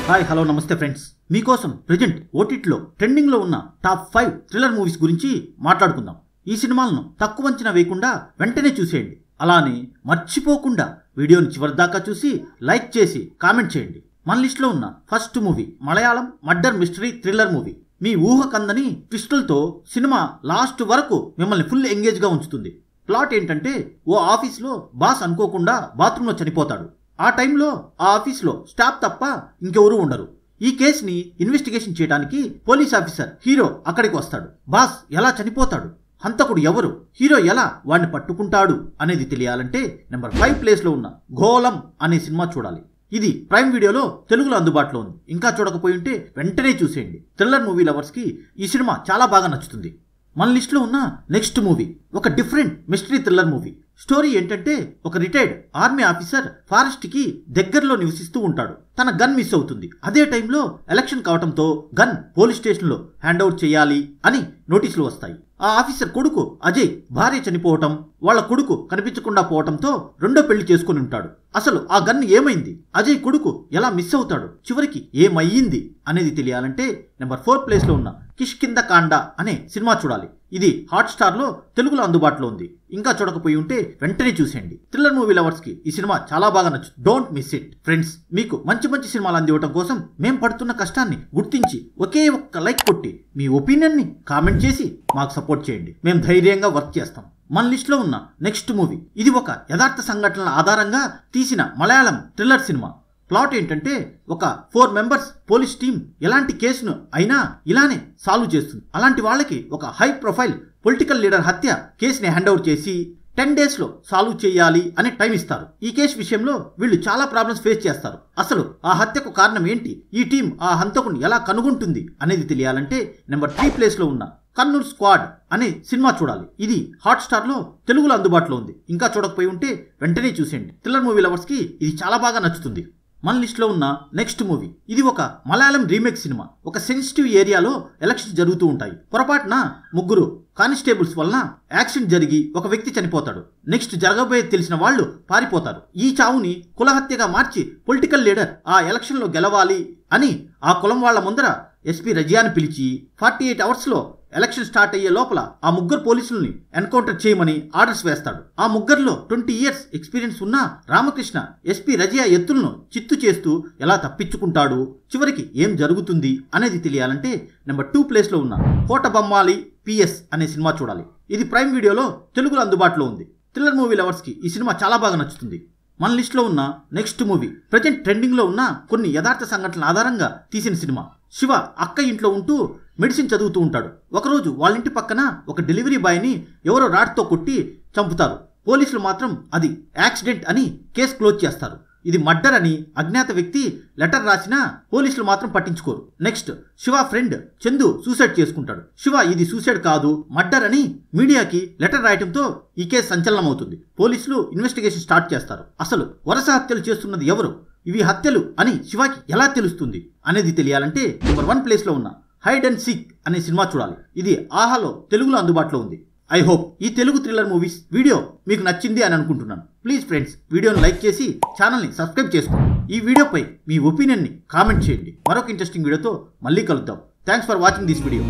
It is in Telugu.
హాయ్ హలో నమస్తే ఫ్రెండ్స్, మీకోసం ప్రెజెంట్ ఓటీటీలో ట్రెండింగ్లో ఉన్న టాప్ 5 థ్రిల్లర్ మూవీస్ గురించి మాట్లాడుకుందాం. ఈ సినిమాలను తక్కువ అంచనా వేయకుండా వెంటనే చూసేయండి. అలానే మర్చిపోకుండా వీడియోని చివరిదాకా చూసి లైక్ చేసి కామెంట్ చేయండి. మన లిస్ట్లో ఉన్న first movie Malayalam murder mystery thriller movie. మీ ఊహకందని ట్విస్టులతో సినిమా లాస్ట్ వరకు మిమ్మల్ని ఫుల్ ఎంగేజ్గా ఉంచుతుంది. ప్లాట్ ఏంటంటే, ఓ ఆఫీస్లో బాస్ అనుకోకుండా బాత్రూంలో చనిపోతాడు. ఆ టైంలో ఆ ఆఫీస్లో స్టాఫ్ తప్ప ఇంకెవరూ ఉండరు. ఈ కేసుని ఇన్వెస్టిగేషన్ చేయడానికి పోలీస్ ఆఫీసర్ హీరో అక్కడికి వస్తాడు. బాస్ ఎలా చనిపోతాడు, హంతకుడు ఎవరు, హీరో ఎలా వాడిని పట్టుకుంటాడు అనేది తెలియాలంటే నెంబర్ 5 ప్లేస్లో ఉన్న గోలం అనే సినిమా చూడాలి. ఇది ప్రైమ్ వీడియోలో తెలుగులో అందుబాటులో ఉంది. ఇంకా చూడకపోయి ఉంటే వెంటనే చూసేయండి. థ్రిల్లర్ మూవీ లవర్స్కి ఈ సినిమా చాలా బాగా నచ్చుతుంది. మన లిస్ట్లో ఉన్న నెక్స్ట్ మూవీ ఒక different mystery thriller movie. Story ఏంటంటే, ఒక రిటైర్డ్ ఆర్మీ ఆఫీసర్ ఫారెస్ట్కి దగ్గరలో నివసిస్తూ ఉంటాడు. తన గన్ మిస్ అవుతుంది. అదే టైంలో ఎలక్షన్ కావడంతో గన్ పోలీస్ స్టేషన్లో హ్యాండ్ ఓవర్ చేయాలి అని నోటీసులు వస్తాయి. ఆ ఆఫీసర్ కొడుకు అజయ్ భార్య చనిపోవటం, వాళ్ళ కొడుకు కనిపించకుండా పోవటంతో రెండో పెళ్లి చేసుకుని ఉంటాడు. అసలు ఆ గన్ ఏమైంది, అజయ్ కొడుకు ఎలా మిస్ అవుతాడు, చివరికి ఏమయ్యింది అనేది తెలియాలంటే నెంబర్ 4 ప్లేస్లో ఉన్న కిష్కింధకాండ అనే సినిమా చూడాలి. ఇది హాట్స్టార్లో తెలుగులో అందుబాటులో ఉంది. ఇంకా చూడకపోయి ఉంటే వెంటనే చూసేయండి. థ్రిల్లర్ మూవీ లవర్స్కి ఈ సినిమా చాలా బాగా నచ్చుతుంది. Don't miss it friends. మీకు మంచి మంచి సినిమాలు అందివ్వడం కోసం మేము పడుతున్న కష్టాన్ని గుర్తించి ఒకే ఒక్క లైక్ కొట్టి మీ ఒపీనియన్ని కామెంట్ చేసి మాకు సపోర్ట్ చేయండి. మేము ధైర్యంగా వర్క్ చేస్తాం. మన లిస్ట్లో ఉన్న నెక్స్ట్ మూవీ ఇది ఒక యథార్థ సంఘటనల ఆధారంగా తీసిన మలయాళం థ్రిల్లర్ సినిమా. ప్లాట్ ఏంటంటే, ఒక 4 మెంబర్స్ పోలీస్ టీం ఎలాంటి కేసును అయినా ఇలానే సాల్వ్ చేస్తుంది. అలాంటి వాళ్ళకి ఒక హై ప్రొఫైల్ పొలిటికల్ లీడర్ హత్య కేసుని హ్యాండ్ ఓవర్ చేసి 10 డేస్లో సాల్వ్ చేయాలి అని టైం ఇస్తారు. ఈ కేసు విషయంలో వీళ్ళు చాలా ప్రాబ్లమ్స్ ఫేస్ చేస్తారు. అసలు ఆ హత్యకు కారణం ఏంటి, ఈ టీం ఆ హంతకుని ఎలా కనుగొంటుంది అనేది తెలియాలంటే నెంబర్ 3 ప్లేస్లో ఉన్న కన్నూర్ స్క్వాడ్ అనే సినిమా చూడాలి. ఇది హాట్స్టార్లో తెలుగులో అందుబాటులో ఉంది. ఇంకా చూడకపోయి ఉంటే వెంటనే చూసేయండి. థ్రిల్లర్ మూవీ లవర్స్కి ఇది చాలా బాగా నచ్చుతుంది. మన లిస్ట్లో ఉన్న నెక్స్ట్ మూవీ ఇది ఒక మలయాళం రీమేక్ సినిమా. ఒక సెన్సిటివ్ ఏరియాలో ఎలక్షన్స్ జరుగుతూ ఉంటాయి. పొరపాటున 3 కానిస్టేబుల్స్ వలన యాక్సిడెంట్ జరిగి ఒక వ్యక్తి చనిపోతాడు. నెక్స్ట్ జరగబోయేది తెలిసిన వాళ్ళు పారిపోతారు. ఈ చావుని కులహత్యగా మార్చి పొలిటికల్ లీడర్ ఆ ఎలక్షన్లో గెలవాలి అని ఆ కులం వాళ్ళ ముందర ఎస్పీ రజియాని పిలిచి 48 అవర్స్లో ఎలక్షన్ స్టార్ట్ అయ్యే లోపల ఆ 3 పోలీసుల్ని ఎన్కౌంటర్ చేయమని ఆర్డర్స్ వేస్తాడు. ఆ 3లో 20 ఇయర్స్ ఎక్స్పీరియన్స్ ఉన్న రామకృష్ణ ఎస్పీ రజియా ఎత్తులను చిత్తు చేస్తూ ఎలా తప్పించుకుంటాడు, చివరికి ఏం జరుగుతుంది అనేది తెలియాలంటే నెంబర్ 2 ప్లేస్లో ఉన్న కోటబొమ్మాలి PS అనే సినిమా చూడాలి. ఇది ప్రైమ్ వీడియోలో తెలుగులో అందుబాటులో ఉంది. థ్రిల్లర్ మూవీ లవర్స్కి ఈ సినిమా చాలా బాగా నచ్చుతుంది. మన లిస్ట్లో ఉన్న నెక్స్ట్ మూవీ ప్రజెంట్ ట్రెండింగ్లో ఉన్న కొన్ని యథార్థ సంఘటనల ఆధారంగా తీసిన సినిమా. శివ అక్క ఇంట్లో ఉంటూ మెడిసిన్ చదువుతూ ఉంటాడు. ఒకరోజు వాళ్ళ ఇంటి పక్కన ఒక డెలివరీ బాయ్ని ఎవరో రాడ్తో కొట్టి చంపుతారు. పోలీసులు మాత్రం అది యాక్సిడెంట్ అని కేసు క్లోజ్ చేస్తారు. ఇది మర్డర్ అని అజ్ఞాత వ్యక్తి లెటర్ రాసినా పోలీసులు మాత్రం పట్టించుకోరు. Next Shiva friend Chandu suicide చేసుకుంటాడు. శివ ఇది సూసైడ్ కాదు మర్డర్ అని మీడియాకి లెటర్ రాయటంతో ఈ కేసు సంచలనం అవుతుంది. పోలీసులు ఇన్వెస్టిగేషన్ స్టార్ట్ చేస్తారు. అసలు వరుస హత్యలు చేస్తున్నది ఎవరు, ఇవి హత్యలు అని శివకి ఎలా తెలుస్తుంది అనేది తెలియాలంటే నెంబర్ 1 ప్లేస్లో ఉన్న హైడ్ అండ్ సీక్ అనే సినిమా చూడాలి. ఇది ఆహాలో తెలుగులో అందుబాటులో ఉంది. ఐ హోప్ ఈ తెలుగు థ్రిల్లర్ మూవీస్ వీడియో మీకు నచ్చింది అని అనుకుంటున్నాను. ప్లీజ్ ఫ్రెండ్స్, వీడియోని లైక్ చేసి ఛానల్ని సబ్స్క్రైబ్ చేసుకోండి. ఈ వీడియోపై మీ ఒపీనియన్ని కామెంట్ చేయండి. మరొక ఇంట్రెస్టింగ్ వీడియోతో మళ్ళీ కలుద్దాం. Thanks for watching this video.